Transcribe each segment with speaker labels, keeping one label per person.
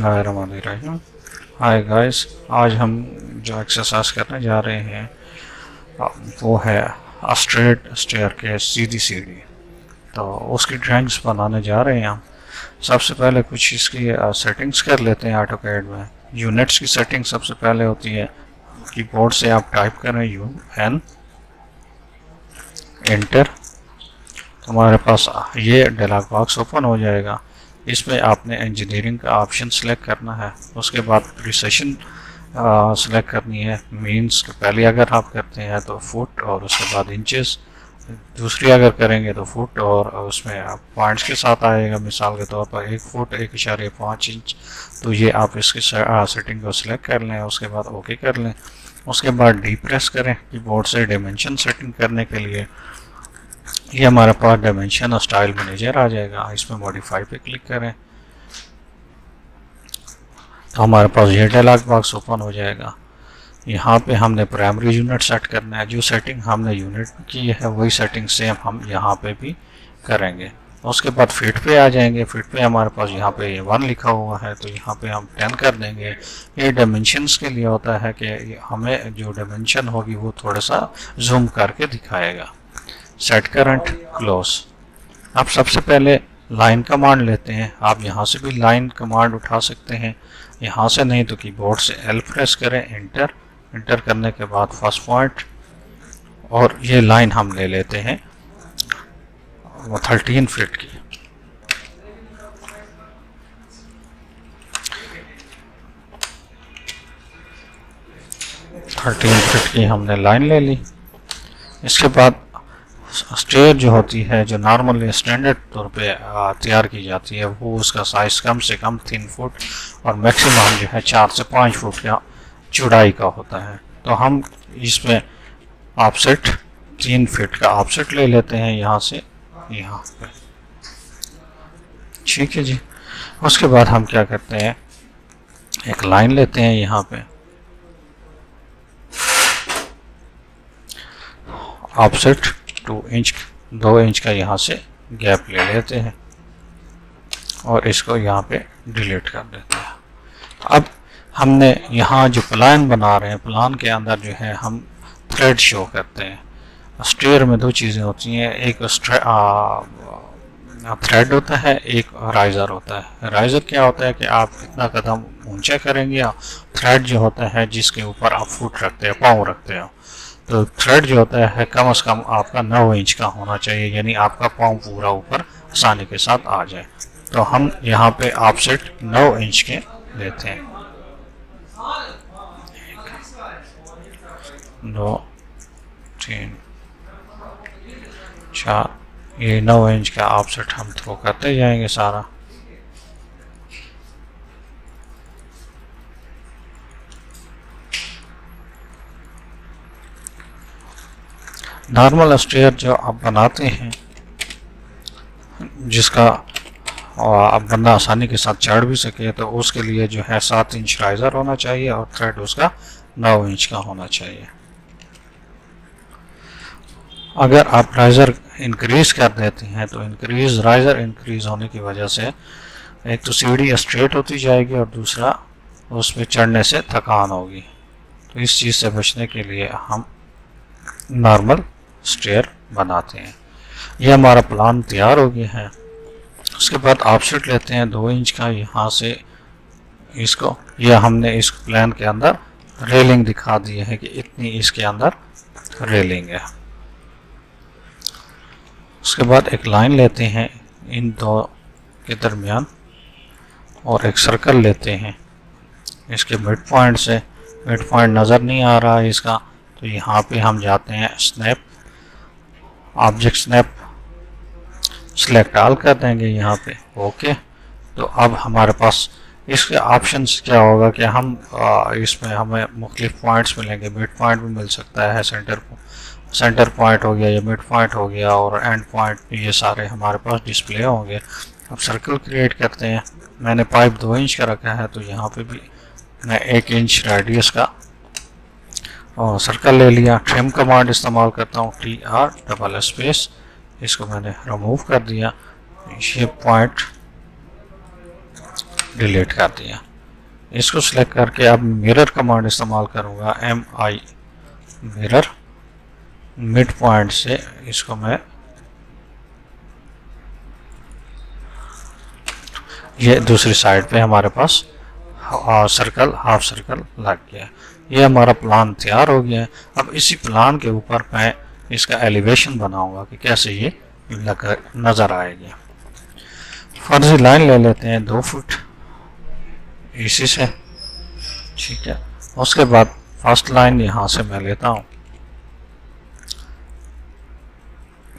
Speaker 1: बिस्मिल्लाहिर्रहमानिर्रहीम। Hi guys, आज हम जो एक्सरसाइज करने जा रहे हैं वो है स्ट्रेट स्टेयरकेस, सीधी सीढ़ी। तो उसकी ड्राइंग्स बनाने जा रहे हैं हम। सबसे पहले कुछ इसकी सेटिंग्स कर लेते हैं ऑटोकैड में। यूनिट्स की सेटिंग सबसे पहले होती है, कीबोर्ड से आप टाइप करें UN, एंटर। हमारे पास ये डायलॉग बॉक्स ओपन हो जाएगा। इसमें आपने इंजीनियरिंग का ऑप्शन सेलेक्ट करना है। उसके बाद प्रिसिशन सेलेक्ट करनी है। मीन्स पहले अगर आप करते हैं तो फुट और उसके बाद इंचेस, दूसरी अगर करेंगे तो फुट और उसमें आप पॉइंट्स के साथ आएगा। मिसाल के तौर पर 1 फुट 1.5 इंच। तो ये आप इसकी सेटिंग को सिलेक्ट कर लें, उसके बाद ओके कर लें। उसके बाद डी प्रेस करें कीबोर्ड से डायमेंशन सेटिंग करने के लिए। ये हमारे पास डायमेंशन और स्टाइल मैनेजर आ जाएगा। इसमें मॉडिफाई पे क्लिक करें तो हमारे पास ये डायलॉग बॉक्स ओपन हो जाएगा। यहाँ पे हमने प्राइमरी यूनिट सेट करना है। जो सेटिंग हमने यूनिट की है वही सेटिंग सेम हम यहाँ पे भी करेंगे। उसके बाद फिट पे आ जाएंगे। फिट पे हमारे पास यहाँ पे 1 लिखा हुआ है, तो यहाँ पे हम 10 कर देंगे। ये डायमेंशंस के लिए होता है कि हमें जो डायमेंशन होगी वो थोड़ा सा जूम करके दिखाएगा। Set current close. अब सबसे पहले लाइन कमांड लेते हैं। आप यहाँ से भी लाइन कमांड उठा सकते हैं, यहाँ से नहीं तो कीबोर्ड से L प्रेस करें, एंटर। एंटर करने के बाद फर्स्ट पॉइंट और ये लाइन हम ले लेते हैं 13 फीट की। हमने लाइन ले ली। इसके बाद स्टेयर जो होती है, जो नॉर्मली स्टैंडर्ड तौर पे तैयार की जाती है, वो उसका साइज़ कम से कम 3 फुट और मैक्सिमम जो है 4 से 5 फुट का चौड़ाई का होता है। तो हम इसमें ऑफसेट 3 फीट का ऑफसेट ले लेते हैं यहाँ से यहाँ पे। ठीक है जी। उसके बाद हम क्या करते हैं, एक लाइन लेते हैं यहाँ पे, ऑफसेट 2 इंच का यहाँ से गैप ले लेते हैं और इसको यहाँ पे डिलीट कर देते हैं। अब हमने यहाँ जो प्लान बना रहे हैं, प्लान के अंदर जो है हम थ्रेड शो करते हैं। स्टेयर में 2 चीज़ें होती हैं, एक थ्रेड होता है, एक राइजर होता है। राइजर क्या होता है कि आप कितना कदम ऊंचा करेंगे, थ्रेड जो होता है जिसके ऊपर आप फुट रखते हैं, पाँव रखते हो। तो थ्रेड जो होता है कम से कम आपका 9 इंच का होना चाहिए, यानी आपका पाँव पूरा ऊपर आसानी के साथ आ जाए। तो हम यहाँ पे ऑफसेट 9 इंच के लेते हैं। 2 3 4, ये 9 इंच का ऑफसेट हम थ्रो करते जाएंगे सारा। नॉर्मल स्टेयर जो आप बनाते हैं, जिसका आप बंदा आसानी के साथ चढ़ भी सके, तो उसके लिए जो है 7 इंच राइजर होना चाहिए और थ्रेड उसका 9 इंच का होना चाहिए। अगर आप राइजर इंक्रीज कर देते हैं तो राइजर इंक्रीज होने की वजह से एक तो सीढ़ी स्ट्रेट होती जाएगी और दूसरा उस पर चढ़ने से थकान होगी। तो इस चीज़ से बचने के लिए हम नॉर्मल स्टेयर बनाते हैं। ये हमारा प्लान तैयार हो गया है। उसके बाद ऑफसेट लेते हैं 2 इंच का यहाँ से इसको। यह हमने इस प्लान के अंदर रेलिंग दिखा दी है कि इतनी इसके अंदर रेलिंग है। उसके बाद एक लाइन लेते हैं इन 2 के दरमियान और एक सर्कल लेते हैं इसके मिड पॉइंट से। मिड पॉइंट नज़र नहीं आ रहा है इसका, तो यहाँ पे हम जाते हैं snap, object snap, select all कर देंगे यहाँ पे, ओके। तो अब हमारे पास इसके ऑप्शंस क्या होगा कि हम इसमें हमें मुख्तलिफ पॉइंट्स मिलेंगे। मिड पॉइंट भी मिल सकता है, सेंटर पॉइंट हो गया या मिड पॉइंट हो गया और एंड पॉइंट, ये सारे हमारे पास डिस्प्ले होंगे। अब सर्कल क्रिएट करते हैं। मैंने पाइप 2 इंच का रखा है, तो यहाँ पे भी मैं 1 इंच रेडियस का और सर्कल ले लिया। ट्रिम कमांड इस्तेमाल करता हूँ, TR स्पेस, इसको मैंने रिमूव कर दिया। ये पॉइंट डिलीट कर दिया। इसको सिलेक्ट करके अब मिरर कमांड इस्तेमाल करूँगा, MI मिरर। मिड पॉइंट से इसको मैं ये दूसरी साइड पे हमारे पास सर्कल, हाफ सर्कल लग गया। ये हमारा प्लान तैयार हो गया है। अब इसी प्लान के ऊपर मैं इसका एलिवेशन बनाऊंगा कि कैसे ये नज़र आएगी। फर्जी लाइन ले लेते हैं 2 फुट इसी से, ठीक है। उसके बाद फर्स्ट लाइन यहाँ से मैं लेता हूँ,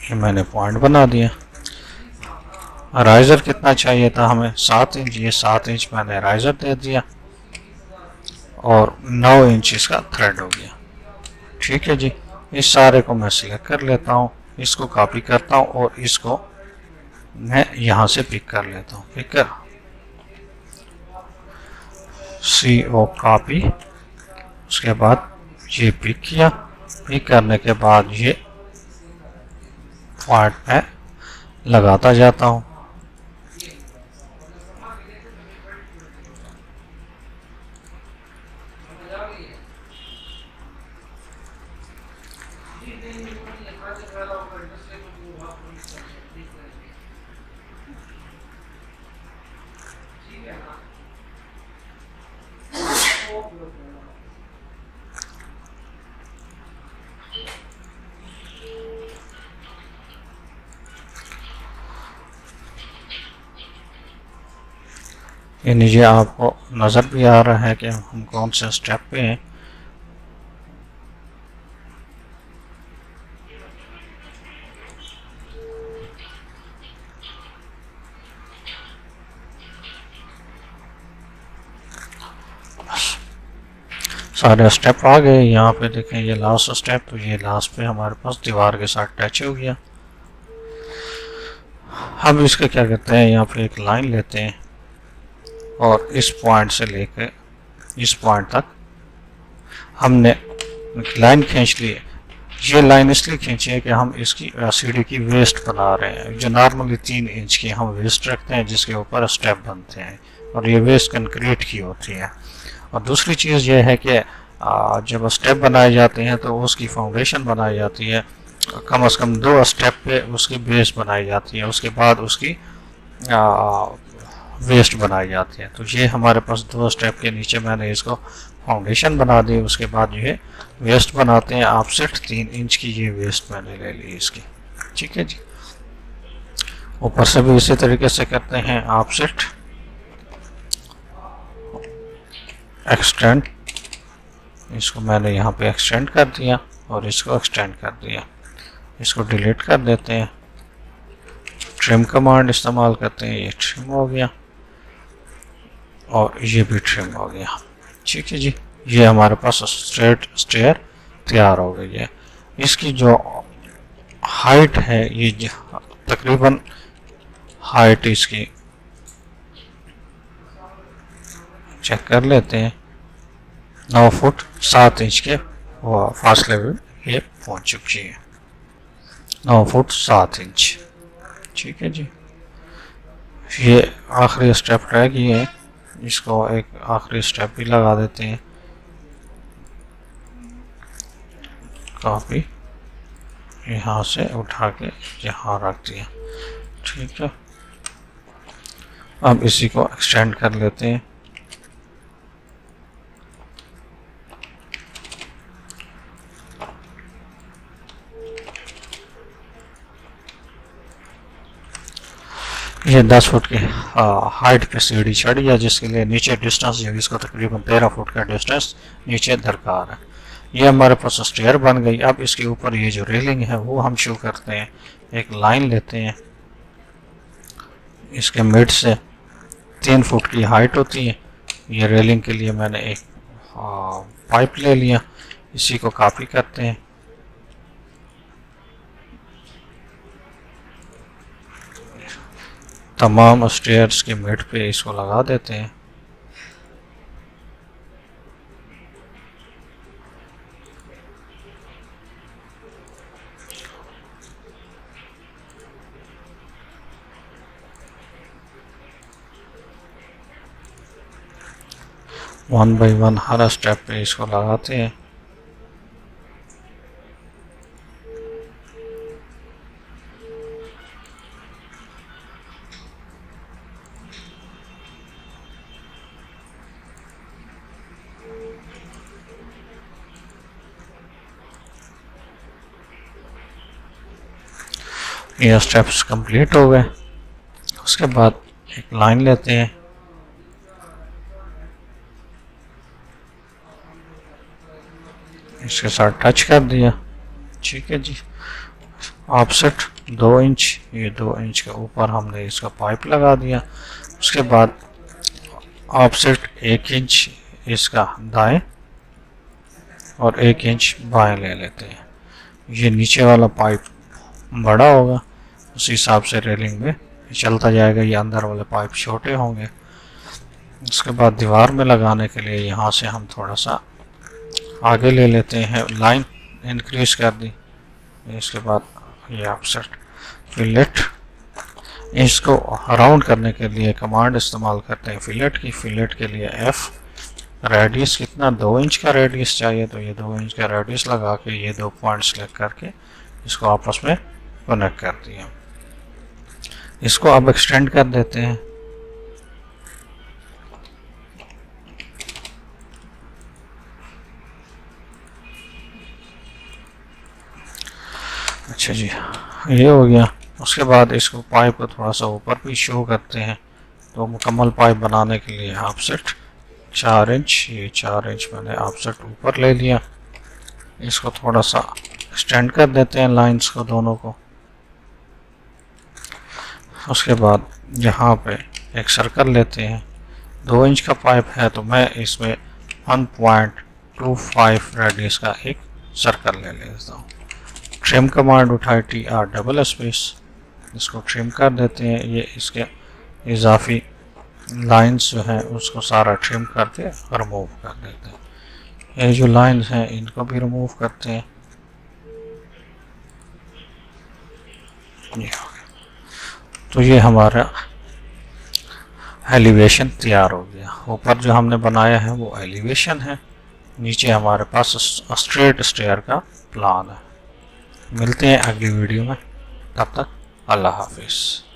Speaker 1: ये मैंने पॉइंट बना दिया। राइजर कितना चाहिए था हमें, 7 इंच, ये 7 इंच मैंने राइजर दे दिया और 9 इंच इसका थ्रेड हो गया, ठीक है जी। इस सारे को मैं सिलेक्ट कर लेता हूँ, इसको कॉपी करता हूँ और इसको मैं यहाँ से पिक कर लेता हूँ, पिक कर CO कॉपी। उसके बाद ये पिक किया, पिक करने के बाद ये पॉइंट में लगाता जाता हूँ। ये नीचे आपको नज़र भी आ रहा है कि हम कौन से स्टेप पे हैं। सारे स्टेप आ गए। यहाँ पे देखें ये लास्ट स्टेप, तो ये लास्ट पे हमारे पास दीवार के साथ टच हो गया। हम इसका क्या करते हैं, यहाँ पे एक लाइन लेते हैं और इस पॉइंट से लेकर इस पॉइंट तक हमने लाइन खींच ली। ये लाइन इसलिए खींची है कि हम इसकी सीढ़ी की वेस्ट बना रहे हैं, जो नॉर्मली 3 इंच की हम वेस्ट रखते हैं जिसके ऊपर स्टेप बनते हैं, और ये वेस्ट कंक्रीट की होती है। और दूसरी चीज़ ये है कि जब स्टेप बनाए जाते हैं तो उसकी फाउंडेशन बनाई जाती है, कम से कम 2 स्टेप पे उसकी बेस बनाई जाती है, उसके बाद उसकी वेस्ट बनाई जाती है। तो ये हमारे पास 2 स्टेप के नीचे मैंने इसको फाउंडेशन बना दी। उसके बाद ये वेस्ट बनाते हैं ऑफसेट 3 इंच की, ये वेस्ट मैंने ले ली इसकी, ठीक है जी। ऊपर से भी इसी तरीके से करते हैं ऑफसेट, एक्सटेंड, इसको मैंने यहाँ पे एक्सटेंड कर दिया और इसको एक्सटेंड कर दिया। इसको डिलीट कर देते हैं, ट्रिम कमांड इस्तेमाल करते हैं, ये ट्रिम हो गया और ये भी ट्रिम हो गया, ठीक है जी। ये हमारे पास स्ट्रेट स्टेयर तैयार हो गई है। इसकी जो हाइट है, ये तकरीबन हाइट इसकी चेक कर लेते हैं, 9 फुट 7 इंच के फासले में ये पहुंच चुकी है, 9 फुट 7 इंच, ठीक है जी। ये आखिरी स्टेप रह गई है, इसको एक आखिरी स्टेप भी लगा देते हैं, कॉपी यहाँ से उठा के यहाँ रख दिया, ठीक है। अब इसी को एक्सटेंड कर लेते हैं, ये 10 फुट की हाइट पे सीढ़ी चढ़ी है, जिसके लिए नीचे डिस्टेंस जो इसको तकरीबन 13 फुट का डिस्टेंस नीचे दरकार है। ये हमारे पास स्टेयर बन गई। अब इसके ऊपर ये जो रेलिंग है वो हम शो करते हैं। एक लाइन लेते हैं, इसके मिड से 3 फुट की हाइट होती है। ये रेलिंग के लिए मैंने एक पाइप ले लिया, इसी को कॉपी करते हैं, तमाम स्टेयर्स के मिड पे इसको लगा देते हैं। One by one her step पे इसको लगाते हैं। ये स्टेप्स कंप्लीट हो गए। उसके बाद एक लाइन लेते हैं, इसके साथ टच कर दिया, ठीक है जी। ऑफसेट 2 इंच, ये 2 इंच के ऊपर हमने इसका पाइप लगा दिया। उसके बाद ऑफसेट 1 इंच इसका दाएं और 1 इंच बाएं ले लेते हैं। ये नीचे वाला पाइप बड़ा होगा, उस हिसाब से रेलिंग में चलता जाएगा, ये अंदर वाले पाइप छोटे होंगे। उसके बाद दीवार में लगाने के लिए यहाँ से हम थोड़ा सा आगे ले लेते हैं, लाइन इंक्रीज कर दी। इसके बाद ये ऑफसेट फिलेट, इसको राउंड करने के लिए कमांड इस्तेमाल करते हैं फिलेट की। फिलेट के लिए F, रेडियस कितना 2 इंच का रेडियस चाहिए, तो ये 2 इंच का रेडियस लगा के ये 2 पॉइंट सेलेक्ट करके इसको आपस में कनेक्ट कर दिया। इसको अब एक्सटेंड कर देते हैं। अच्छा जी, ये हो गया। उसके बाद इसको पाइप को थोड़ा सा ऊपर भी शो करते हैं। तो मुकम्मल पाइप बनाने के लिए ऑफसेट 4 इंच, ये 4 इंच मैंने ऑफसेट ऊपर ले लिया। इसको थोड़ा सा एक्सटेंड कर देते हैं लाइंस को दोनों को। उसके बाद यहाँ पे एक सर्कल लेते हैं, 2 इंच का पाइप है तो मैं इसमें 1.25 रेडियस का एक सर्कल ले लेता हूँ। ट्रिम कमांड उठाए TR डबल स्पेस, इसको ट्रिम कर देते हैं। ये इसके इजाफी लाइंस जो हैं उसको सारा ट्रिम करके रिमूव कर देते हैं। ये जो लाइंस हैं इनको भी रिमूव करते हैं। तो ये हमारा एलिवेशन तैयार हो गया। ऊपर जो हमने बनाया है वो एलिवेशन है, नीचे हमारे पास स्ट्रेट स्टेयर का प्लान है। मिलते हैं अगली वीडियो में, तब तक अल्लाह हाफिज़।